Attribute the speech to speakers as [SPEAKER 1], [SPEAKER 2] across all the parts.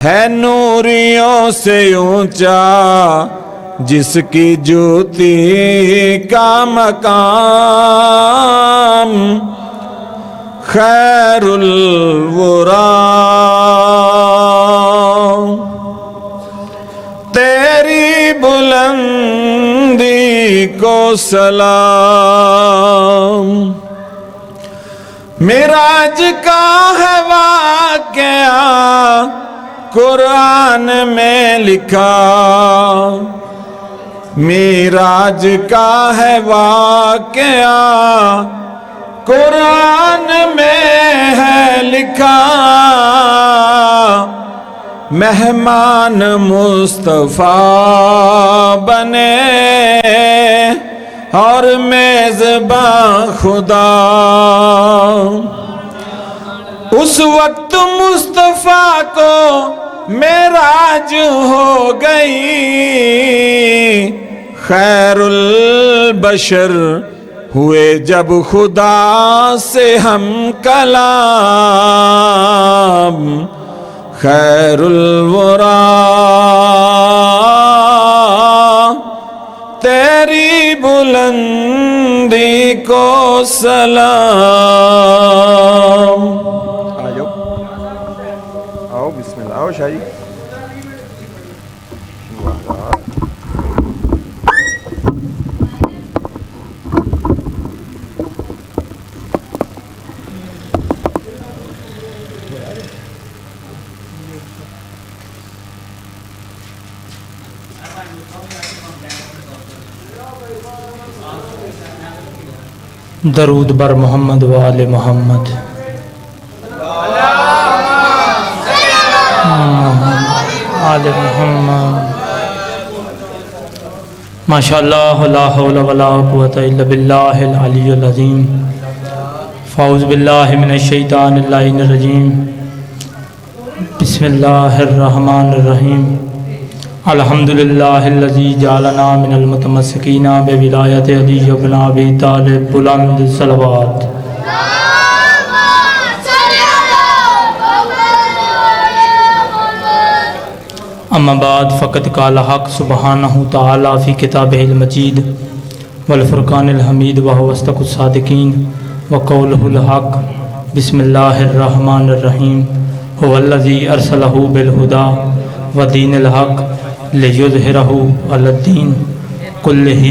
[SPEAKER 1] ہے نوریوں سے اونچا جس کی جوتی کا مقام، خیر الورا تیری بلندی کو سلام۔ معراج کا ہے واقعہ قرآن میں لکھا، معراج کا ہے واقعہ قرآن میں ہے لکھا، مہمان مصطفیٰ بنے اور میزباں خدا۔ اس وقت مصطفیٰ کو معراج ہو گئی، خیر البشر ہوئے جب خدا سے ہم کلام، خیر الورا تیری بلندی کو سلام۔
[SPEAKER 2] آؤ بسم اللہ، آؤ شاہ جی۔
[SPEAKER 3] درود بر محمد و آل محمد۔ آل محمد۔ ماشاءاللہ لا حول ولا قوة الا باللہ العلی العظیم۔ فاعوذ باللہ من الشیطان اللعین الرجیم۔ بسم اللہ الرحمن الرحیم۔ الحمدللہ الذی جعلنا من المتمسکین بولایت علی بن ابی طالب، بلند صلوات۔ اما بعد فقد قال حق سبحانہ تعالی فی کتابہ المجید والفرقان الحمید وهو اصدق الصادقین وقولہ الحق۔ بسم اللہ الرحمن الرحیم۔ هو الذی ارسلہ بالہدی ودین الحق لیظہرہ علی الدین کلہ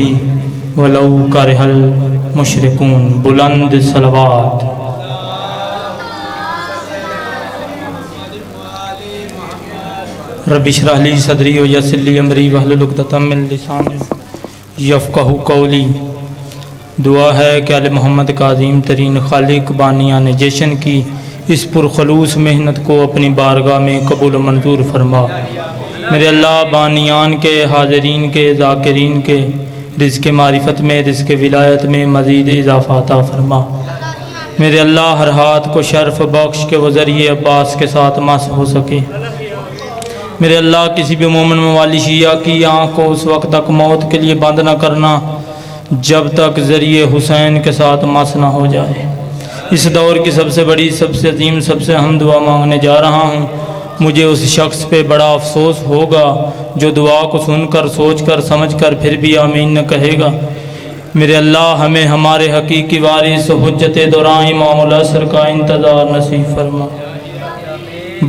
[SPEAKER 3] ولو کرہ المشرکون، بلند صلوات۔ رب اشرح لی صدری ویسر لی امری واحلل عقدۃ من لسانی یفقہوا قولی۔ دعا ہے کہ آل محمد کا عظیم ترین خالق بانیان جشن کی اس پرخلوص محنت کو اپنی بارگاہ میں قبول و منظور فرما۔ میرے اللہ بانیان کے، حاضرین کے، ذاکرین کے رزق معرفت میں، رزق ولایت میں مزید اضافہ عطا فرما۔ میرے اللہ ہر ہاتھ کو شرف بخش کے وہ ذریعہ عباس کے ساتھ مس ہو سکے۔ میرے اللہ کسی بھی مومن موالی شیعہ کی آنکھ کو اس وقت تک موت کے لیے بند نہ کرنا جب تک ذریعہ حسین کے ساتھ مس نہ ہو جائے۔ اس دور کی سب سے بڑی، سب سے عظیم، سب سے اہم دعا مانگنے جا رہا ہوں۔ مجھے اس شخص پہ بڑا افسوس ہوگا جو دعا کو سن کر، سوچ کر، سمجھ کر پھر بھی آمین نہ کہے گا۔ میرے اللہ ہمیں ہمارے حقیقی وارث حجت دوران امام العصر کا انتظار نصیب فرما،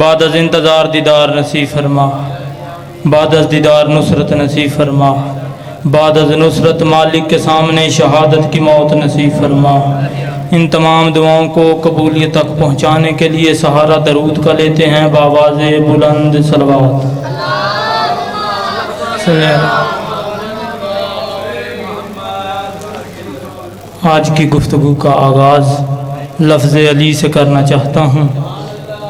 [SPEAKER 3] بعد از انتظار دیدار نصیب فرما، بعد از دیدار نصرت نصیب فرما، بعد از نصرت مالک کے سامنے شہادت کی موت نصیب فرما۔ ان تمام دعاؤں کو قبولیت تک پہنچانے کے لیے سہارا درود کا لیتے ہیں بآواز بلند صلوات۔ آج کی گفتگو کا آغاز لفظ علی سے کرنا چاہتا ہوں،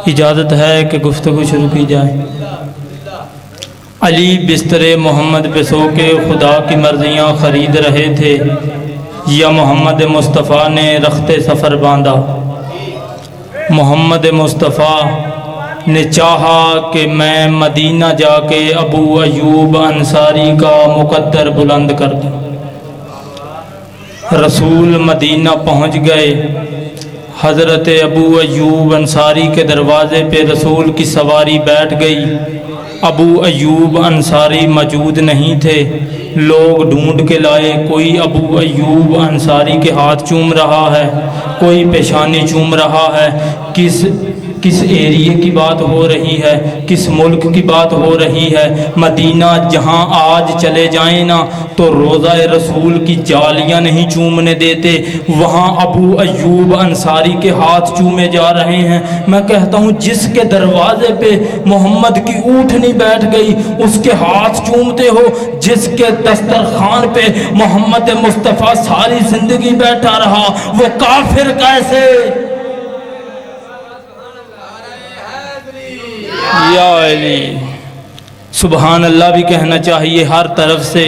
[SPEAKER 3] اجازت ہے کہ گفتگو شروع کی جائے۔ علی بستر محمد پہ سو کے خدا کی مرضیاں خرید رہے تھے، یا محمد مصطفیٰ نے رخت سفر باندھا؟ محمد مصطفیٰ نے چاہا کہ میں مدینہ جا کے ابو ایوب انصاری کا مقدر بلند کر دوں۔ رسول مدینہ پہنچ گئے، حضرت ابو ایوب انصاری کے دروازے پہ رسول کی سواری بیٹھ گئی۔ ابو ایوب انصاری موجود نہیں تھے، لوگ ڈھونڈ کے لائے، کوئی ابو ایوب انصاری کے ہاتھ چوم رہا ہے، کوئی پیشانی چوم رہا ہے۔ کس ایریے کی بات ہو رہی ہے، کس ملک کی بات ہو رہی ہے؟ مدینہ جہاں آج چلے جائیں نا تو روضہ رسول کی جالیاں نہیں چومنے دیتے، وہاں ابو ایوب انصاری کے ہاتھ چومے جا رہے ہیں۔ میں کہتا ہوں جس کے دروازے پہ محمد کی اونٹنی بیٹھ گئی اس کے ہاتھ چومتے ہو، جس کے دسترخوان پہ محمد مصطفیٰ ساری زندگی بیٹھا رہا وہ کافر کیسے؟ یا علی سبحان اللہ بھی کہنا چاہیے۔ ہر طرف سے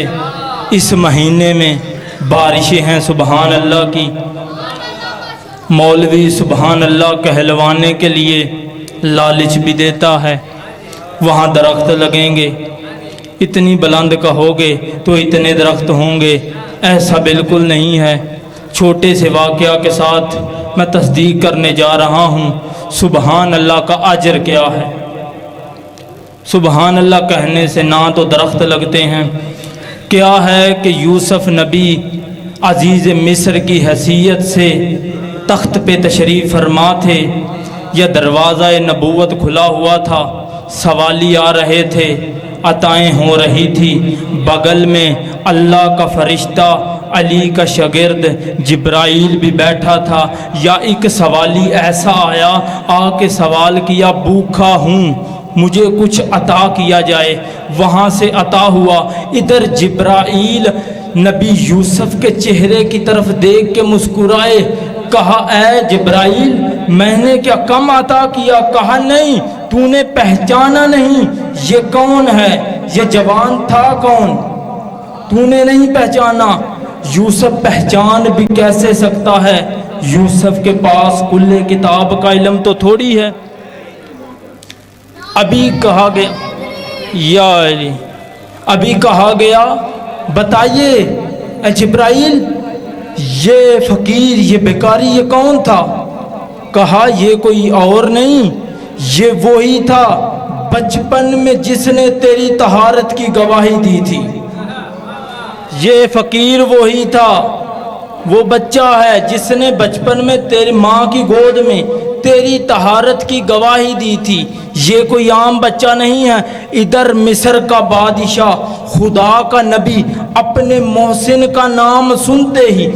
[SPEAKER 3] اس مہینے میں بارشیں ہیں سبحان اللہ کی۔ مولوی سبحان اللہ کہلوانے کے لیے لالچ بھی دیتا ہے، وہاں درخت لگیں گے، اتنی بلند کہوگے تو اتنے درخت ہوں گے، ایسا بالکل نہیں ہے۔ چھوٹے سے واقعہ کے ساتھ میں تصدیق کرنے جا رہا ہوں سبحان اللہ کا اجر کیا ہے۔ سبحان اللہ کہنے سے نہ تو درخت لگتے ہیں، کیا ہے کہ یوسف نبی عزیز مصر کی حیثیت سے تخت پہ تشریف فرما تھے، یا دروازہ نبوت کھلا ہوا تھا، سوالی آ رہے تھے، عطائیں ہو رہی تھی، بغل میں اللہ کا فرشتہ علی کا شاگرد جبرائیل بھی بیٹھا تھا، یا ایک سوالی ایسا آیا آ کے سوال کیا بھوکا ہوں مجھے کچھ عطا کیا جائے، وہاں سے عطا ہوا۔ ادھر جبرائیل نبی یوسف کے چہرے کی طرف دیکھ کے مسکرائے، کہا اے جبرائیل میں نے کیا کم عطا کیا؟ کہا نہیں، تو نے پہچانا نہیں یہ کون ہے، یہ جوان تھا کون، تو نے نہیں پہچانا۔ یوسف پہچان بھی کیسے سکتا ہے؟ یوسف کے پاس کل کتاب کا علم تو تھوڑی ہے۔ ابھی کہا گیا یا علی، ابھی کہا گیا بتائیے اے جبرائیل یہ فقیر یہ بیکاری یہ کون تھا؟ کہا یہ کوئی اور نہیں، یہ وہی تھا بچپن میں جس نے تیری طہارت کی گواہی دی تھی۔ یہ فقیر وہی تھا، وہ بچہ ہے جس نے بچپن میں تیری ماں کی گود میں تیری طہارت کی گواہی دی تھی، یہ کوئی عام بچہ نہیں ہے۔ ادھر مصر کا بادشاہ خدا کا نبی اپنے محسن کا نام سنتے ہی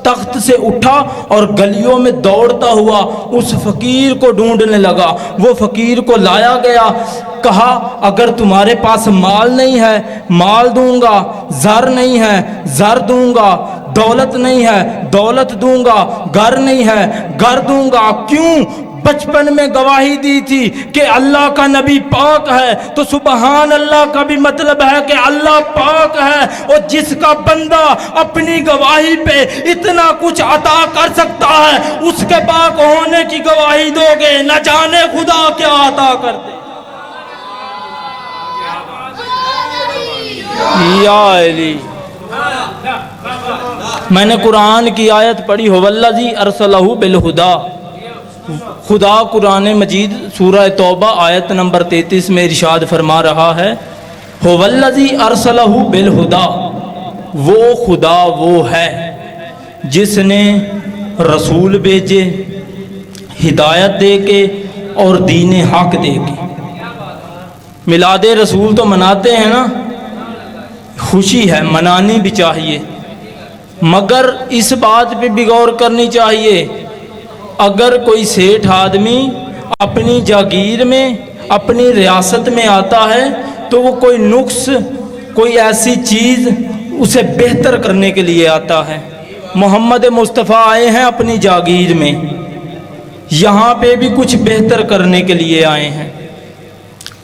[SPEAKER 3] تخت سے اٹھا اور گلیوں میں دوڑتا ہوا اس فقیر کو ڈھونڈنے لگا۔ وہ فقیر کو لایا گیا، کہا اگر تمہارے پاس مال نہیں ہے مال دوں گا، زر نہیں ہے زر دوں گا، دولت نہیں ہے دولت دوں گا، گھر نہیں ہے گھر دوں گا۔ کیوں؟ بچپن میں گواہی دی تھی کہ اللہ کا نبی پاک ہے، تو سبحان اللہ کا بھی مطلب ہے کہ اللہ پاک ہے، اور جس کا بندہ اپنی گواہی پہ اتنا کچھ عطا کر سکتا ہے اس کے پاک ہونے کی گواہی دو گے، نہ جانے خدا کیا عطا کرتے۔ یا علی میں نے قرآن کی آیت پڑھی هو الذی ارسلہ بالہدی، خدا قرآن مجید سورہ توبہ آیت نمبر 33 میں ارشاد فرما رہا ہے هو الذی ارسلہ بالہدی، وہ خدا وہ ہے جس نے رسول بھیجے ہدایت دے کے اور دین حق دے کے۔ میلاد رسول تو مناتے ہیں نا، خوشی ہے، منانی بھی چاہیے، مگر اس بات پہ بھی غور کرنی چاہیے اگر کوئی سیٹھ آدمی اپنی جاگیر میں اپنی ریاست میں آتا ہے تو وہ کوئی نقص کوئی ایسی چیز اسے بہتر کرنے کے لیے آتا ہے۔ محمد مصطفیٰ آئے ہیں اپنی جاگیر میں، یہاں پہ بھی کچھ بہتر کرنے کے لیے آئے ہیں۔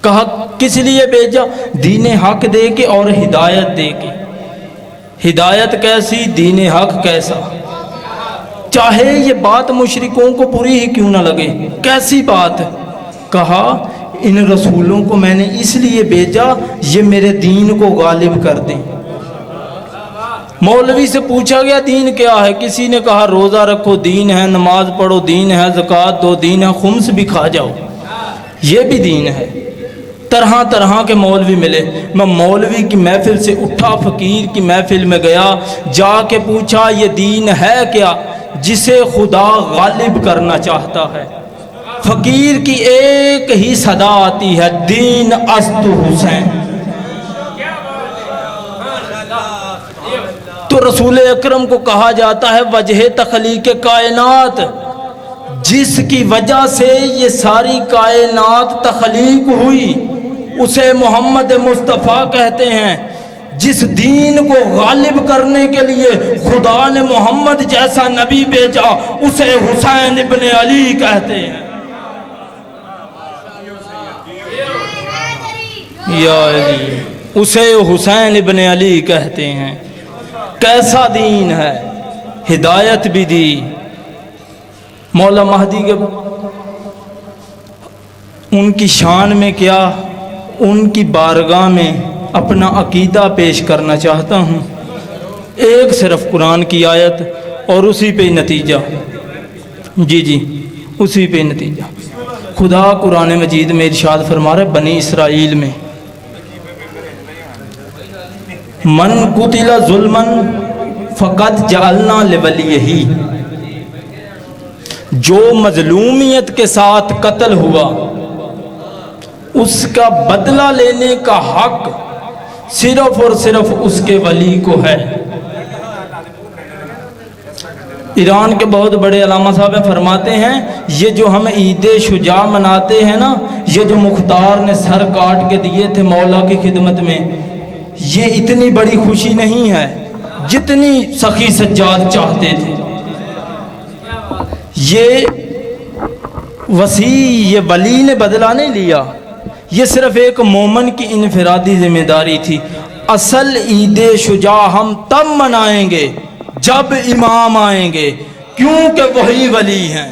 [SPEAKER 3] کہا کس لیے بھیجا؟ دین حق دے کے اور ہدایت دے کے۔ ہدایت کیسی، دین حق کیسا؟ چاہے یہ بات مشرکوں کو بری ہی کیوں نہ لگے، کیسی بات؟ کہا ان رسولوں کو میں نے اس لیے بھیجا یہ میرے دین کو غالب کر دیں۔ مولوی سے پوچھا گیا دین کیا ہے؟ کسی نے کہا روزہ رکھو دین ہے، نماز پڑھو دین ہے، زکوٰۃ دو دین ہے، خمس بھی کھا جاؤ یہ بھی دین ہے۔ طرح طرح کے مولوی ملے۔ میں مولوی کی محفل سے اٹھا، فقیر کی محفل میں گیا، جا کے پوچھا یہ دین ہے کیا؟ جسے خدا غالب کرنا چاہتا ہے۔ فقیر کی ایک ہی صدا آتی ہے، دین است حسین۔ تو رسول اکرم کو کہا جاتا ہے وجہ تخلیق کائنات، جس کی وجہ سے یہ ساری کائنات تخلیق ہوئی اسے محمد مصطفیٰ کہتے ہیں۔ جس دین کو غالب کرنے کے لیے خدا نے محمد جیسا نبی بھیجا اسے حسین ابن علی کہتے ہیں۔ یا علی، اسے حسین ابن علی کہتے ہیں۔ کیسا دین ہے، ہدایت بھی دی۔ مولا مہدی کے ان کی شان میں کیا، ان کی بارگاہ میں اپنا عقیدہ پیش کرنا چاہتا ہوں۔ ایک صرف قرآن کی آیت اور اسی پہ نتیجہ، جی اسی پہ نتیجہ۔ خدا قرآن مجید میں ارشاد فرما رہا ہے بنی اسرائیل میں من قتل ظلما فقد جعلنا لولیہ، جو مظلومیت کے ساتھ قتل ہوا اس کا بدلہ لینے کا حق صرف اور صرف اس کے ولی کو ہے۔ ایران کے بہت بڑے علامہ صاحب فرماتے ہیں یہ جو ہم عید شجاع مناتے ہیں نا، یہ جو مختار نے سر کاٹ کے دیے تھے مولا کی خدمت میں، یہ اتنی بڑی خوشی نہیں ہے جتنی سخی سجاد چاہتے تھے۔ یہ وسیع، یہ ولی نے بدلہ نہیں لیا، یہ صرف ایک مومن کی انفرادی ذمہ داری تھی۔ اصل عید شجاع ہم تب منائیں گے جب امام آئیں گے، کیونکہ وہی ولی ہیں۔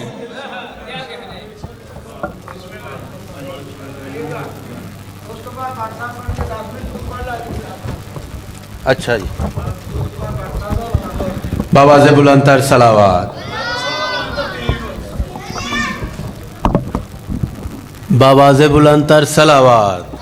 [SPEAKER 4] اچھا جی، بابا سے بلندتر صلوات، بابا سے بلندتر صلوات۔